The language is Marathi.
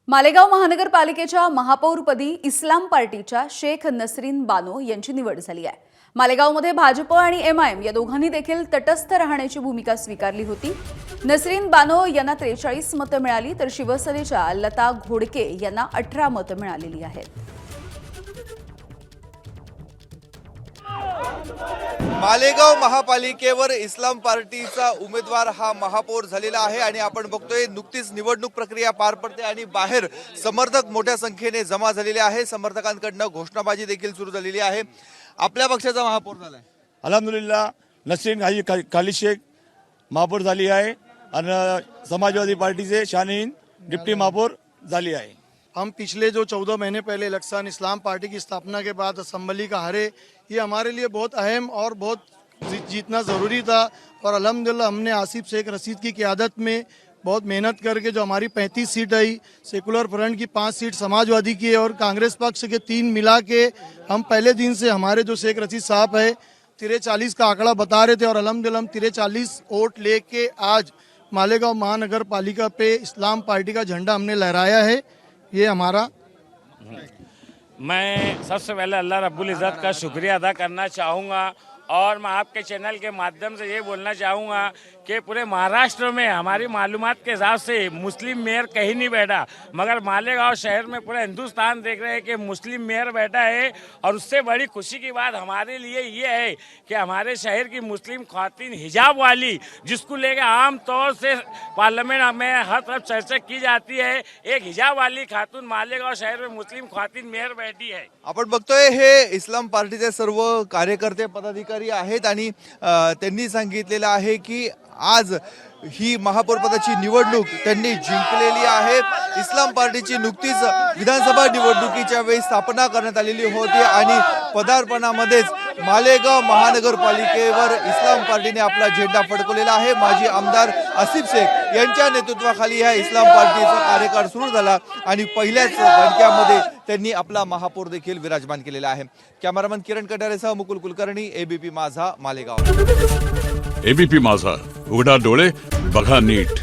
मालेगाव महानगरपालिकेच्या महापौरपदी इस्लाम पार्टीच्या शेख नसरीन बानो यांची निवड झाली आहे। मालेगावमध्ये भाजप आणि एमआयएम या दोघांनी देखील तटस्थ राहण्याची भूमिका स्वीकारली होती। नसरीन बानो यांना 43 मतं मिळाली तर शिवसेनेच्या लता घोडके यांना 18 मतं मिळालेली आहेत। मालेगाव महापालिकेवर इस्लाम पार्टीचा उमेदवार हा महापौर झालेला आहे आणि आपण बघतोय नुकतीच निवडणूक प्रक्रिया पार पडते आणि बाहेर समर्थक मोठ्या संख्येने जमा झालेले आहे। समर्थकांकडून घोषणाबाजी देखील सुरू झालेली आहे। आपल्या पक्षाचा महापौर झालाय अल्हम्दुलिल्लाह नसरीन खाली शेख महापौर झाली आहे आणि समाजवादी पार्टीचे शाहीन डिप्टी महापौर झाली आहे। हम पिछले जो 14 महीने पहले इलेक्शन इस्लाम पार्टी की स्थापना के बाद असम्बली का हारे, ये हमारे लिए बहुत अहम और बहुत जीतना ज़रूरी था और अल्हम्दुलिल्लाह हमने आसिफ शेख रशीद की क़यादत में बहुत मेहनत करके जो हमारी 35 सीट आई, सेकुलर फ्रंट की 5 सीट समाजवादी की और कांग्रेस पक्ष के 3 मिला के हम पहले दिन से हमारे जो शेख रशीद साहब है 43 का आंकड़ा बता रहे थे और अल्हम्दुलिल्लाह हम 43 वोट लेके आज मालेगांव महानगर पालिका पे इस्लाम पार्टी का झंडा हमने लहराया है। ये हमारा मैं सबसे पहले अल्लाह रब्बुल इज़्ज़त का शुक्रिया अदा करना चाहूँगा और मैं आपके चैनल के माध्यम से ये बोलना चाहूँगा कि पूरे महाराष्ट्र में हमारी मालूमात के हिसाब से मुस्लिम मेयर कहीं नहीं बैठा, मगर मालेगांव शहर में पूरा हिंदुस्तान देख रहे हैं कि मुस्लिम मेयर बैठा है। और उससे बड़ी खुशी की बात हमारे लिए ये है कि हमारे शहर की मुस्लिम खातिन हिजाब वाली, जिसको लेकर आम तौर से पार्लियामेंट में हर तरफ चर्चा की जाती है, एक हिजाब वाली खातून मालेगांव शहर में मुस्लिम खातिन मेयर बैठी है। आपण बघतोय हे इस्लाम पार्टीचे सर्व कार्यकर्ते पदाधिकारी आहेत आणि त्यांनी सांगितलेलं आहे की आज ही महापौर पदाची निवडणूक त्यांनी जिंकलेली आहे। इस्लाम पार्टीची नुकतीच विधानसभा निवडणुकीच्या वेळी स्थापना करण्यात आलेली होती आणि पदार्पणामध्येच मालेगाव महानगरपालिकेवर इस्लाम पार्टीने आपला झेंडा फडकवलेला आहे। माजी आमदार आसिफ शेख यांच्या नेतृत्वाखाली हा इस्लाम पार्टीचा कार्यकाळ सुरू झाला आणि पहिल्याच दणक्यामध्ये त्यांनी आपला महापौर देखील विराजमान केलेला आहे। कॅमेरामन किरण कटारेसह मुकुल कुलकर्णी, एबीपी माझा, मालेगाव। एबीपी माझा, उघडा डोळे बघा नीट।